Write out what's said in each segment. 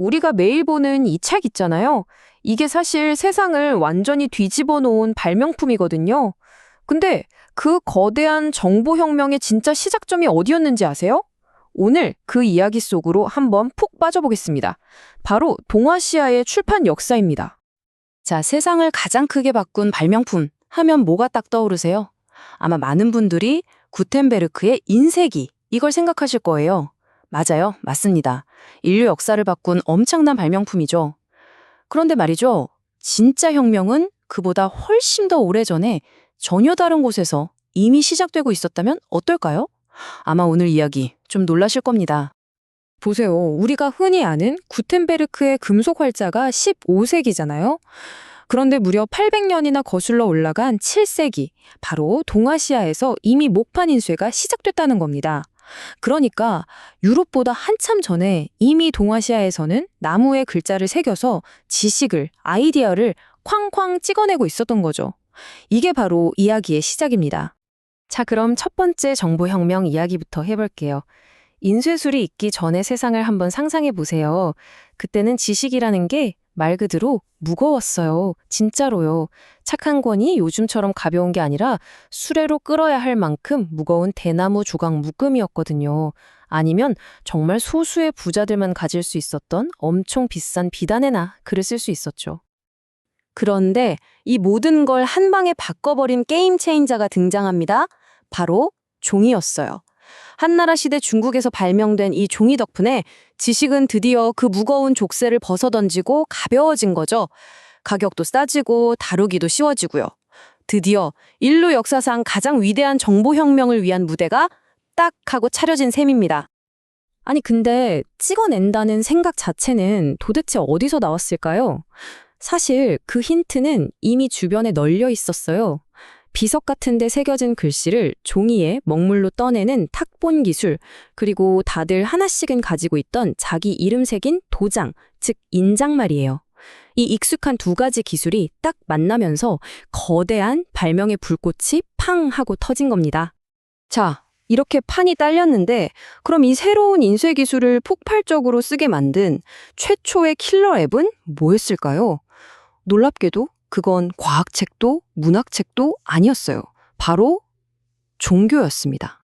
우리가 매일 보는 이 책 있잖아요. 이게 사실 세상을 완전히 뒤집어 놓은 발명품이거든요. 근데 그 거대한 정보혁명의 진짜 시작점이 어디였는지 아세요? 오늘 그 이야기 속으로 한번 푹 빠져보겠습니다. 바로 동아시아의 출판 역사입니다. 자, 세상을 가장 크게 바꾼 발명품 하면 뭐가 딱 떠오르세요? 아마 많은 분들이 구텐베르크의 인쇄기, 이걸 생각하실 거예요. 맞아요, 맞습니다. 인류 역사를 바꾼 엄청난 발명품이죠. 그런데 말이죠, 진짜 혁명은 그보다 훨씬 더 오래전에 전혀 다른 곳에서 이미 시작되고 있었다면 어떨까요? 아마 오늘 이야기 좀 놀라실 겁니다. 보세요. 우리가 흔히 아는 구텐베르크의 금속 활자가 15세기잖아요. 그런데 무려 800년이나 거슬러 올라간 7세기, 바로 동아시아에서 이미 목판 인쇄가 시작됐다는 겁니다. 그러니까 유럽보다 한참 전에 이미 동아시아에서는 나무에 글자를 새겨서 지식을, 아이디어를 쾅쾅 찍어내고 있었던 거죠. 이게 바로 이야기의 시작입니다. 자, 그럼 첫 번째 정보혁명 이야기부터 해볼게요. 인쇄술이 있기 전의 세상을 한번 상상해 보세요. 그때는 지식이라는 게 말 그대로 무거웠어요. 진짜로요. 책 한 권이 요즘처럼 가벼운 게 아니라 수레로 끌어야 할 만큼 무거운 대나무 조각 묶음이었거든요. 아니면 정말 소수의 부자들만 가질 수 있었던 엄청 비싼 비단에나 글을 쓸 수 있었죠. 그런데 이 모든 걸 한 방에 바꿔버린 게임 체인저가 등장합니다. 바로 종이였어요. 한나라 시대 중국에서 발명된 이 종이 덕분에 지식은 드디어 그 무거운 족쇄를 벗어던지고 가벼워진 거죠. 가격도 싸지고 다루기도 쉬워지고요. 드디어 인류 역사상 가장 위대한 정보혁명을 위한 무대가 딱 하고 차려진 셈입니다. 아니, 근데 찍어낸다는 생각 자체는 도대체 어디서 나왔을까요? 사실 그 힌트는 이미 주변에 널려 있었어요. 비석 같은 데 새겨진 글씨를 종이에 먹물로 떠내는 탁본 기술, 그리고 다들 하나씩은 가지고 있던 자기 이름 새긴 도장, 즉 인장 말이에요. 이 익숙한 두 가지 기술이 딱 만나면서 거대한 발명의 불꽃이 팡 하고 터진 겁니다. 자, 이렇게 판이 딸렸는데 그럼 이 새로운 인쇄 기술을 폭발적으로 쓰게 만든 최초의 킬러 앱은 뭐였을까요? 놀랍게도 그건 과학책도 문학책도 아니었어요. 바로 종교였습니다.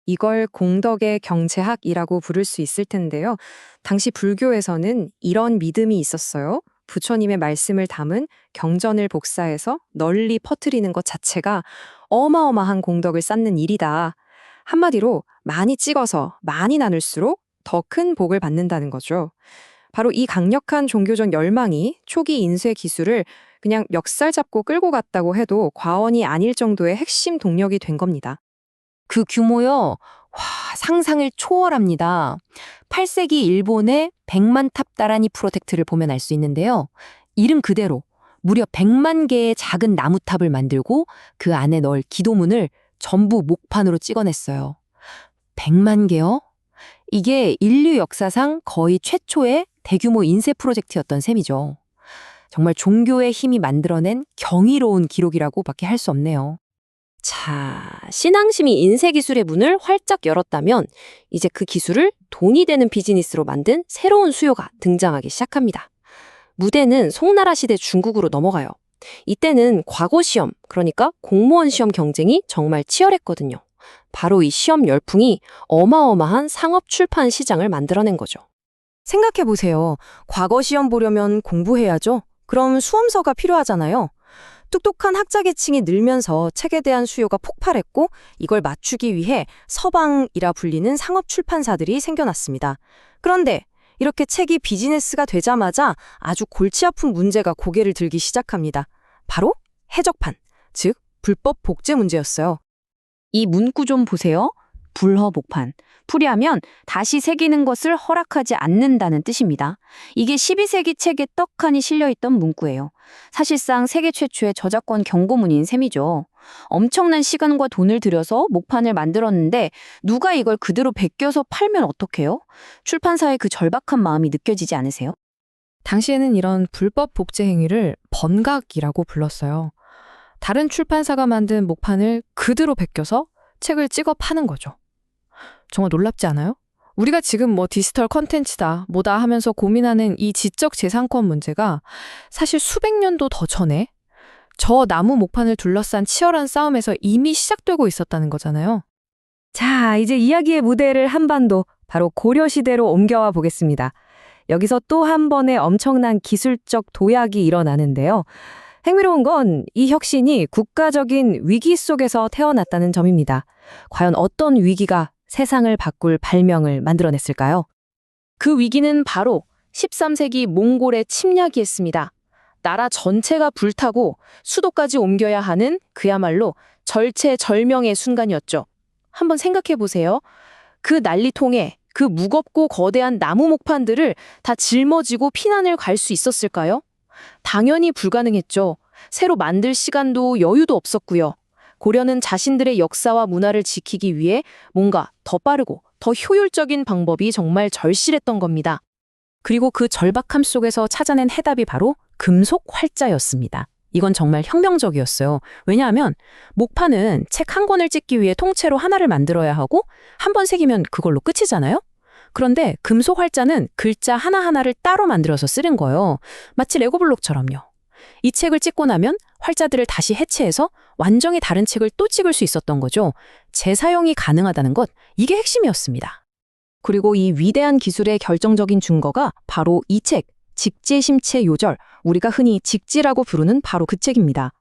이걸 공덕의 경제학이라고 부를 수 있을 텐데요. 당시 불교에서는 이런 믿음이 있었어요. 부처님의 말씀을 담은 경전을 복사해서 널리 퍼뜨리는 것 자체가 어마어마한 공덕을 쌓는 일이다. 한마디로 많이 찍어서 많이 나눌수록 더 큰 복을 받는다는 거죠. 바로 이 강력한 종교적 열망이 초기 인쇄 기술을 그냥 멱살 잡고 끌고 갔다고 해도 과언이 아닐 정도의 핵심 동력이 된 겁니다. 그 규모요. 와, 상상을 초월합니다. 8세기 일본의 100만 탑 다라니 프로젝트를 보면 알 수 있는데요. 이름 그대로 무려 100만 개의 작은 나무탑을 만들고 그 안에 넣을 기도문을 전부 목판으로 찍어냈어요. 100만 개요? 이게 인류 역사상 거의 최초의 대규모 인쇄 프로젝트였던 셈이죠. 정말 종교의 힘이 만들어낸 경이로운 기록이라고밖에 할 수 없네요. 자, 신앙심이 인쇄 기술의 문을 활짝 열었다면 이제 그 기술을 돈이 되는 비즈니스로 만든 새로운 수요가 등장하기 시작합니다. 무대는 송나라 시대 중국으로 넘어가요. 이때는 과거 시험, 그러니까 공무원 시험 경쟁이 정말 치열했거든요. 바로 이 시험 열풍이 어마어마한 상업 출판 시장을 만들어낸 거죠. 생각해보세요. 과거 시험 보려면 공부해야죠. 그럼 수험서가 필요하잖아요. 똑똑한 학자 계층이 늘면서 책에 대한 수요가 폭발했고 이걸 맞추기 위해 서방이라 불리는 상업 출판사들이 생겨났습니다. 그런데 이렇게 책이 비즈니스가 되자마자 아주 골치 아픈 문제가 고개를 들기 시작합니다. 바로 해적판, 즉 불법 복제 문제였어요. 이 문구 좀 보세요. 불허복판. 풀이하면 다시 새기는 것을 허락하지 않는다는 뜻입니다. 이게 12세기 책에 떡하니 실려있던 문구예요. 사실상 세계 최초의 저작권 경고문인 셈이죠. 엄청난 시간과 돈을 들여서 목판을 만들었는데 누가 이걸 그대로 베껴서 팔면 어떡해요? 출판사의 그 절박한 마음이 느껴지지 않으세요? 당시에는 이런 불법 복제 행위를 번각이라고 불렀어요. 다른 출판사가 만든 목판을 그대로 베껴서 책을 찍어 파는 거죠. 정말 놀랍지 않아요? 우리가 지금 뭐 디지털 컨텐츠다, 뭐다 하면서 고민하는 이 지적 재산권 문제가 사실 수백 년도 더 전에 저 나무 목판을 둘러싼 치열한 싸움에서 이미 시작되고 있었다는 거잖아요. 자, 이제 이야기의 무대를 한반도, 바로 고려시대로 옮겨와 보겠습니다. 여기서 또 한 번의 엄청난 기술적 도약이 일어나는데요. 흥미로운 건 이 혁신이 국가적인 위기 속에서 태어났다는 점입니다. 과연 어떤 위기가 세상을 바꿀 발명을 만들어냈을까요? 그 위기는 바로 13세기 몽골의 침략이었습니다. 나라 전체가 불타고 수도까지 옮겨야 하는 그야말로 절체절명의 순간이었죠. 한번 생각해 보세요. 그 난리통에 그 무겁고 거대한 나무 목판들을 다 짊어지고 피난을 갈 수 있었을까요? 당연히 불가능했죠. 새로 만들 시간도 여유도 없었고요. 고려는 자신들의 역사와 문화를 지키기 위해 뭔가 더 빠르고 더 효율적인 방법이 정말 절실했던 겁니다. 그리고 그 절박함 속에서 찾아낸 해답이 바로 금속 활자였습니다. 이건 정말 혁명적이었어요. 왜냐하면 목판은 책 한 권을 찍기 위해 통째로 하나를 만들어야 하고 한 번 새기면 그걸로 끝이잖아요? 그런데 금속 활자는 글자 하나하나를 따로 만들어서 쓰는 거예요. 마치 레고블록처럼요. 이 책을 찍고 나면 활자들을 다시 해체해서 완전히 다른 책을 또 찍을 수 있었던 거죠. 재사용이 가능하다는 것, 이게 핵심이었습니다. 그리고 이 위대한 기술의 결정적인 증거가 바로 이 책, 직제심체 요절, 우리가 흔히 직지라고 부르는 바로 그 책입니다.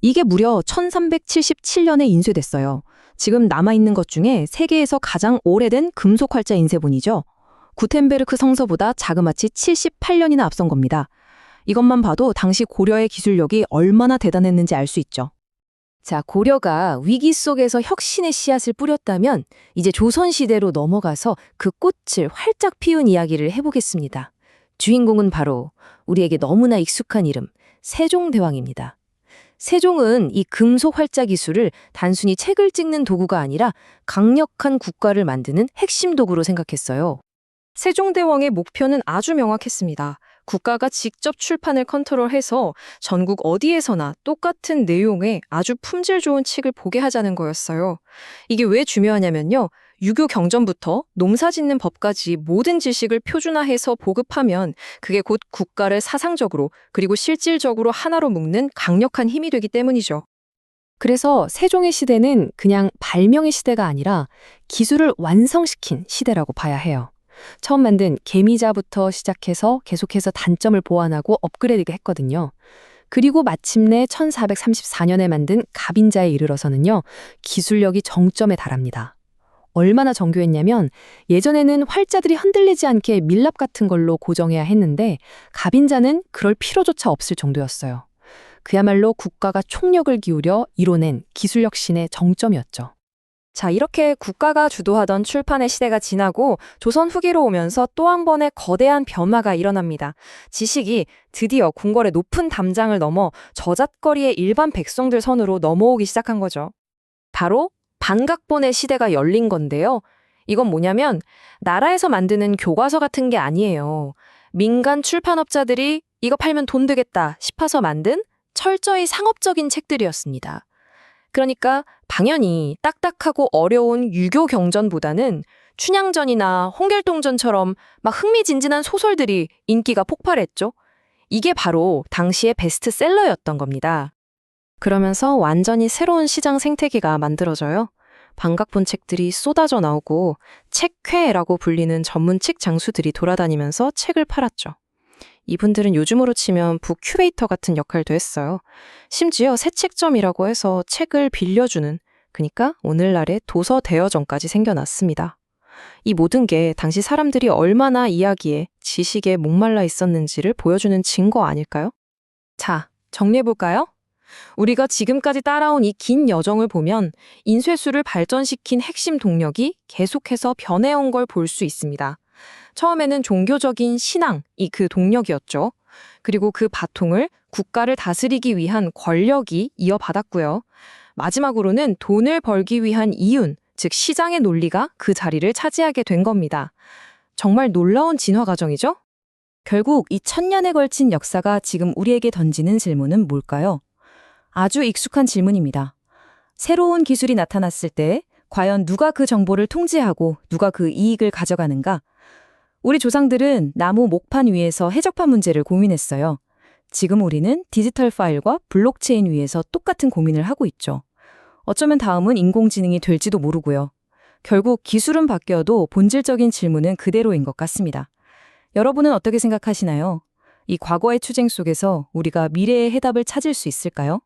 이게 무려 1377년에 인쇄됐어요. 지금 남아있는 것 중에 세계에서 가장 오래된 금속 활자 인쇄본이죠. 구텐베르크 성서보다 자그마치 78년이나 앞선 겁니다. 이것만 봐도 당시 고려의 기술력이 얼마나 대단했는지 알 수 있죠. 자, 고려가 위기 속에서 혁신의 씨앗을 뿌렸다면 이제 조선시대로 넘어가서 그 꽃을 활짝 피운 이야기를 해보겠습니다. 주인공은 바로 우리에게 너무나 익숙한 이름, 세종대왕입니다. 세종은 이 금속 활자 기술을 단순히 책을 찍는 도구가 아니라 강력한 국가를 만드는 핵심 도구로 생각했어요. 세종대왕의 목표는 아주 명확했습니다. 국가가 직접 출판을 컨트롤해서 전국 어디에서나 똑같은 내용의 아주 품질 좋은 책을 보게 하자는 거였어요. 이게 왜 중요하냐면요. 유교 경전부터 농사 짓는 법까지 모든 지식을 표준화해서 보급하면 그게 곧 국가를 사상적으로 그리고 실질적으로 하나로 묶는 강력한 힘이 되기 때문이죠. 그래서 세종의 시대는 그냥 발명의 시대가 아니라 기술을 완성시킨 시대라고 봐야 해요. 처음 만든 개미자부터 시작해서 계속해서 단점을 보완하고 업그레이드 했거든요. 그리고 마침내 1434년에 만든 갑인자에 이르러서는요, 기술력이 정점에 달합니다. 얼마나 정교했냐면 예전에는 활자들이 흔들리지 않게 밀랍 같은 걸로 고정해야 했는데 갑인자는 그럴 필요조차 없을 정도였어요. 그야말로 국가가 총력을 기울여 이뤄낸 기술 혁신의 정점이었죠. 자, 이렇게 국가가 주도하던 출판의 시대가 지나고 조선 후기로 오면서 또 한 번의 거대한 변화가 일어납니다. 지식이 드디어 궁궐의 높은 담장을 넘어 저잣거리의 일반 백성들 선으로 넘어오기 시작한 거죠. 바로 반각본의 시대가 열린 건데요. 이건 뭐냐면 나라에서 만드는 교과서 같은 게 아니에요. 민간 출판업자들이 이거 팔면 돈 되겠다 싶어서 만든 철저히 상업적인 책들이었습니다. 그러니까 당연히 딱딱하고 어려운 유교 경전보다는 춘향전이나 홍길동전처럼 막 흥미진진한 소설들이 인기가 폭발했죠. 이게 바로 당시의 베스트셀러였던 겁니다. 그러면서 완전히 새로운 시장 생태계가 만들어져요. 반각본 책들이 쏟아져 나오고 책회라고 불리는 전문 책 장수들이 돌아다니면서 책을 팔았죠. 이분들은 요즘으로 치면 북 큐레이터 같은 역할도 했어요. 심지어 새 책점이라고 해서 책을 빌려주는, 그러니까 오늘날의 도서 대여점까지 생겨났습니다. 이 모든 게 당시 사람들이 얼마나 이야기에, 지식에 목말라 있었는지를 보여주는 증거 아닐까요? 자, 정리해볼까요? 우리가 지금까지 따라온 이 긴 여정을 보면 인쇄술을 발전시킨 핵심 동력이 계속해서 변해온 걸 볼 수 있습니다. 처음에는 종교적인 신앙이 그 동력이었죠. 그리고 그 바통을 국가를 다스리기 위한 권력이 이어받았고요. 마지막으로는 돈을 벌기 위한 이윤, 즉 시장의 논리가 그 자리를 차지하게 된 겁니다. 정말 놀라운 진화 과정이죠? 결국 이 1000년에 걸친 역사가 지금 우리에게 던지는 질문은 뭘까요? 아주 익숙한 질문입니다. 새로운 기술이 나타났을 때 과연 누가 그 정보를 통제하고 누가 그 이익을 가져가는가? 우리 조상들은 나무 목판 위에서 해적판 문제를 고민했어요. 지금 우리는 디지털 파일과 블록체인 위에서 똑같은 고민을 하고 있죠. 어쩌면 다음은 인공지능이 될지도 모르고요. 결국 기술은 바뀌어도 본질적인 질문은 그대로인 것 같습니다. 여러분은 어떻게 생각하시나요? 이 과거의 추쟁 속에서 우리가 미래의 해답을 찾을 수 있을까요?